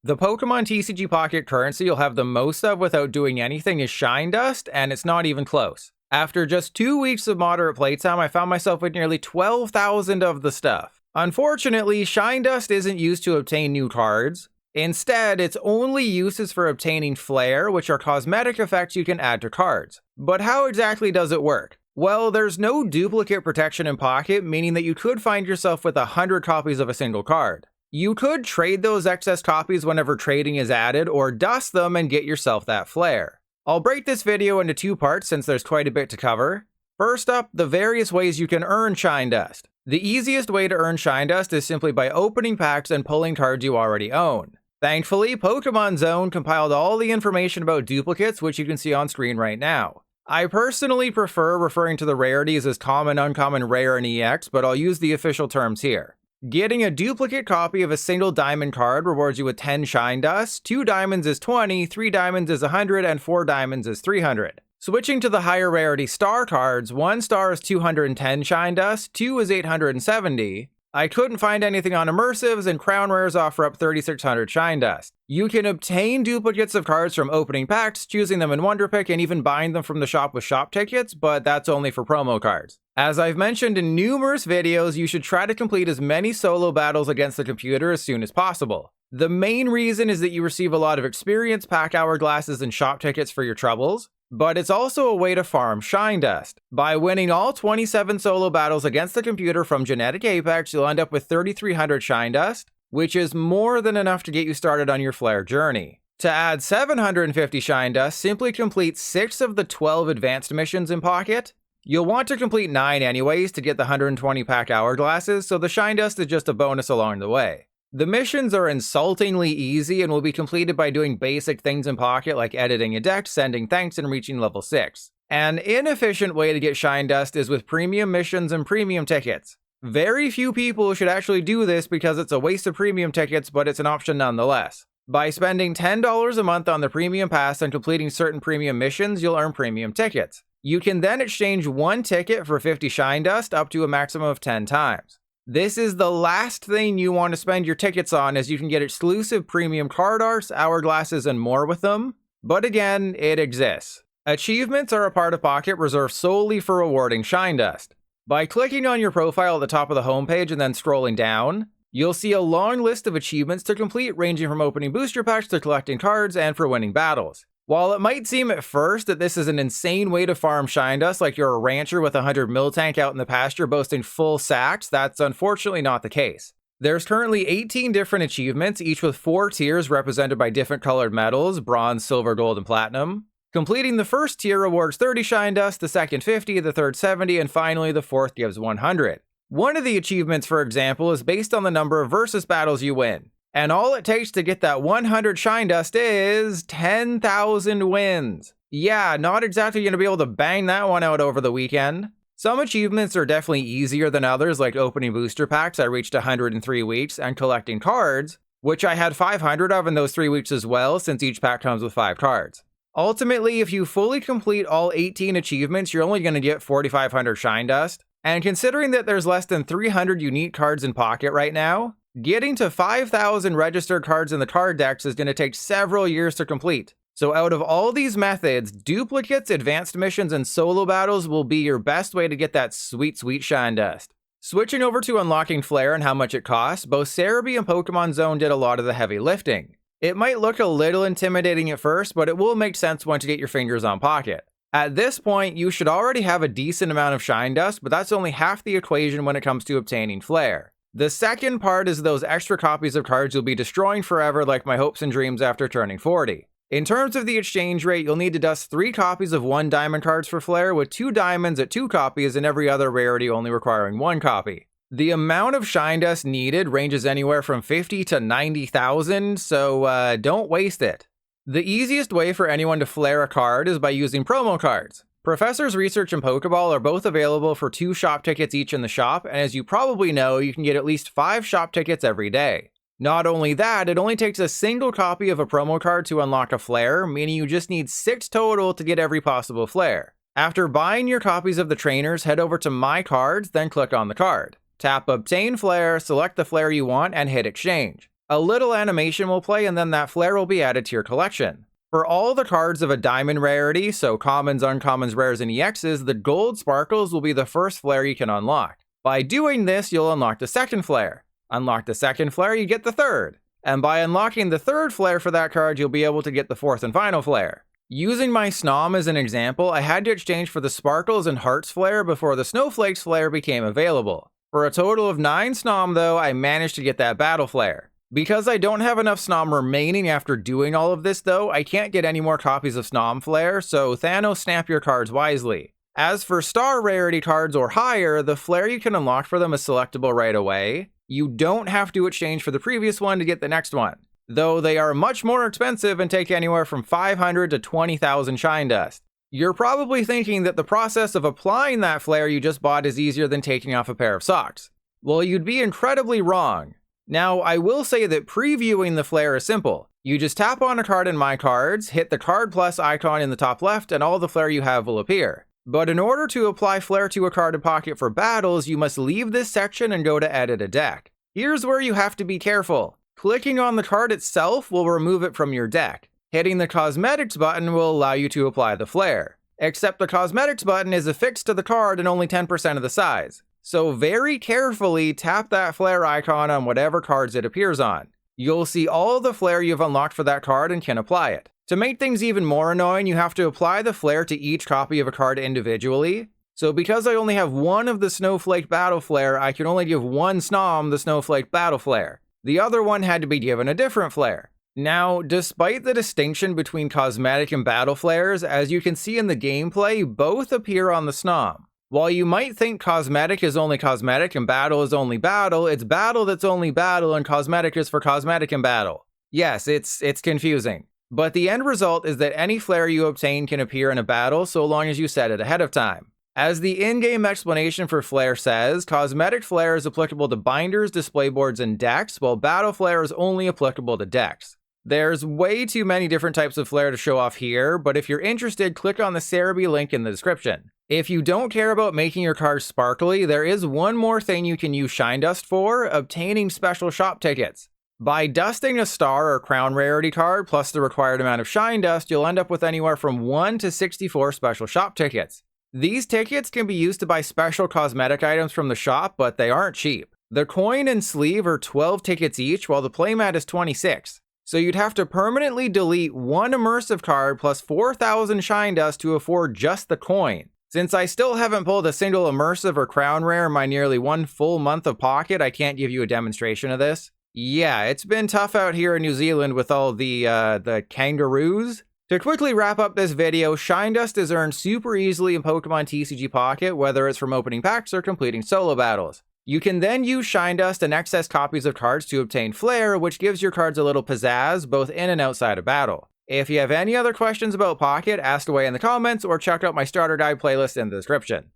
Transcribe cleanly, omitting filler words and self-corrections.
The Pokemon TCG Pocket currency you'll have the most of without doing anything is Shinedust, and it's not even close. After just 2 weeks of moderate playtime, I found myself with nearly 12,000 of the stuff. Unfortunately, Shinedust isn't used to obtain new cards. Instead, its only use is for obtaining Flair, which are cosmetic effects you can add to cards. But how exactly does it work? Well, there's no duplicate protection in Pocket, meaning that you could find yourself with 100 copies of a single card. You could trade those excess copies whenever trading is added, or dust them and get yourself that Flair. I'll break this video into 2 parts since there's quite a bit to cover. First up, the various ways you can earn Shinedust. The easiest way to earn Shinedust is simply by opening packs and pulling cards you already own. Thankfully, Pokemon Zone compiled all the information about duplicates, which you can see on screen right now. I personally prefer referring to the rarities as common, uncommon, rare, and EX, but I'll use the official terms here. Getting a duplicate copy of a single diamond card rewards you with 10 Shinedust, 2 diamonds is 20, 3 diamonds is 100, and 4 diamonds is 300. Switching to the higher rarity star cards, 1 star is 210 Shinedust, 2 is 870. I couldn't find anything on immersives, and crown rares offer up 3600 Shinedust. You can obtain duplicates of cards from opening packs, choosing them in Wonder Pick, and even buying them from the shop with shop tickets, but that's only for promo cards. As I've mentioned in numerous videos, you should try to complete as many solo battles against the computer as soon as possible. The main reason is that you receive a lot of experience, pack hourglasses, and shop tickets for your troubles, but it's also a way to farm Shinedust. By winning all 27 solo battles against the computer from Genetic Apex, you'll end up with 3,300 Shinedust, which is more than enough to get you started on your Flair journey. To add 750 Shinedust, simply complete 6 of the 12 advanced missions in Pocket. You'll want to complete 9 anyways to get the 120 pack hourglasses, so the Shinedust is just a bonus along the way. The missions are insultingly easy and will be completed by doing basic things in Pocket like editing a deck, sending thanks, and reaching level 6. An inefficient way to get Shinedust is with premium missions and premium tickets. Very few people should actually do this because it's a waste of premium tickets, but it's an option nonetheless. By spending $10 a month on the premium pass and completing certain premium missions, you'll earn premium tickets. You can then exchange 1 ticket for 50 Shinedust up to a maximum of 10 times. This is the last thing you want to spend your tickets on, as you can get exclusive premium card arts, hourglasses, and more with them. But again, it exists. Achievements are a part of Pocket reserved solely for rewarding Shinedust. By clicking on your profile at the top of the homepage and then scrolling down, you'll see a long list of achievements to complete, ranging from opening booster packs to collecting cards and for winning battles. While it might seem at first that this is an insane way to farm Shinedust, like you're a rancher with a 100 mil tank out in the pasture boasting full sacks, that's unfortunately not the case. There's currently 18 different achievements, each with 4 tiers represented by different colored metals: bronze, silver, gold, and platinum. Completing the first tier rewards 30 Shinedust, the second 50, the third 70, and finally the fourth gives 100. One of the achievements, for example, is based on the number of versus battles you win. And all it takes to get that 100 Shinedust is 10,000 wins. Yeah, not exactly going to be able to bang that one out over the weekend. Some achievements are definitely easier than others, like opening booster packs. I reached 100 in 3 weeks, and collecting cards, which I had 500 of in those 3 weeks as well, since each pack comes with 5 cards. Ultimately, if you fully complete all 18 achievements, you're only going to get 4,500 Shinedust. And considering that there's less than 300 unique cards in Pocket right now, getting to 5,000 registered cards in the card decks is going to take several years to complete. So out of all these methods, duplicates, advanced missions, and solo battles will be your best way to get that sweet, sweet Shinedust. Switching over to unlocking Flair and how much it costs, both Cerebi and Pokemon Zone did a lot of the heavy lifting. It might look a little intimidating at first, but it will make sense once you get your fingers on Pocket. At this point, you should already have a decent amount of Shinedust, but that's only half the equation when it comes to obtaining Flair. The second part is those extra copies of cards you'll be destroying forever, like my hopes and dreams after turning 40. In terms of the exchange rate, you'll need to dust 3 copies of 1 diamond cards for Flair, with 2 diamonds at 2 copies and every other rarity only requiring 1 copy. The amount of Shinedust needed ranges anywhere from 50 to 90,000, so don't waste it. The easiest way for anyone to Flair a card is by using promo cards. Professor's Research and Pokeball are both available for 2 shop tickets each in the shop, and as you probably know, you can get at least 5 shop tickets every day. Not only that, it only takes a single copy of a promo card to unlock a Flair, meaning you just need 6 total to get every possible Flair. After buying your copies of the trainers, head over to My Cards, then click on the card. Tap Obtain Flair, select the Flair you want, and hit Exchange. A little animation will play and then that flare will be added to your collection. For all the cards of a diamond rarity, so commons, uncommons, rares, and EXs, the gold sparkles will be the first flare you can unlock. By doing this, you'll unlock the second flare. Unlock the second flare, you get the third. And by unlocking the third flare for that card, you'll be able to get the fourth and final flare. Using my Snom as an example, I had to exchange for the Sparkles and Hearts flare before the Snowflakes flare became available. For a total of 9 Snom though, I managed to get that Battle Flair. Because I don't have enough Snom remaining after doing all of this though, I can't get any more copies of Snom Flare, so Thanos, snap your cards wisely. As for star rarity cards or higher, the flare you can unlock for them is selectable right away. You don't have to exchange for the previous one to get the next one, though they are much more expensive and take anywhere from 500 to 20,000 Shinedust. You're probably thinking that the process of applying that flare you just bought is easier than taking off a pair of socks. Well, you'd be incredibly wrong. Now, I will say that previewing the flare is simple. You just tap on a card in My Cards, hit the Card Plus icon in the top left, and all the flare you have will appear. But in order to apply flare to a card in Pocket for battles, you must leave this section and go to Edit a Deck. Here's where you have to be careful. Clicking on the card itself will remove it from your deck. Hitting the Cosmetics button will allow you to apply the flare. Except the Cosmetics button is affixed to the card and only 10% of the size. So very carefully tap that flare icon on whatever cards it appears on. You'll see all the flare you've unlocked for that card and can apply it. To make things even more annoying, you have to apply the flare to each copy of a card individually. So because I only have one of the Snowflake Battle Flair, I can only give one Snom the Snowflake Battle Flair. The other one had to be given a different flare. Now, despite the distinction between Cosmetic and Battle Flares, as you can see in the gameplay, both appear on the Snom. While you might think Cosmetic is only Cosmetic and Battle is only Battle, it's Battle that's only Battle and Cosmetic is for Cosmetic and Battle. Yes, it's confusing. But the end result is that any flare you obtain can appear in a battle so long as you set it ahead of time. As the in-game explanation for flare says, Cosmetic flare is applicable to binders, display boards, and decks, while Battle Flare is only applicable to decks. There's way too many different types of flare to show off here, but if you're interested, click on the Cerebi link in the description. If you don't care about making your cards sparkly, there is one more thing you can use Shinedust for: obtaining special shop tickets. By dusting a star or crown rarity card plus the required amount of Shinedust, you'll end up with anywhere from 1 to 64 special shop tickets. These tickets can be used to buy special cosmetic items from the shop, but they aren't cheap. The coin and sleeve are 12 tickets each, while the playmat is 26. So you'd have to permanently delete one immersive card plus 4,000 Shinedust to afford just the coin. Since I still haven't pulled a single immersive or crown rare in my nearly 1 full month of Pocket, I can't give you a demonstration of this. Yeah, it's been tough out here in New Zealand with all the kangaroos. To quickly wrap up this video, Shinedust is earned super easily in Pokemon TCG Pocket, whether it's from opening packs or completing solo battles. You can then use Shinedust and excess copies of cards to obtain Flair, which gives your cards a little pizzazz both in and outside of battle. If you have any other questions about Pocket, ask away in the comments or check out my starter guide playlist in the description.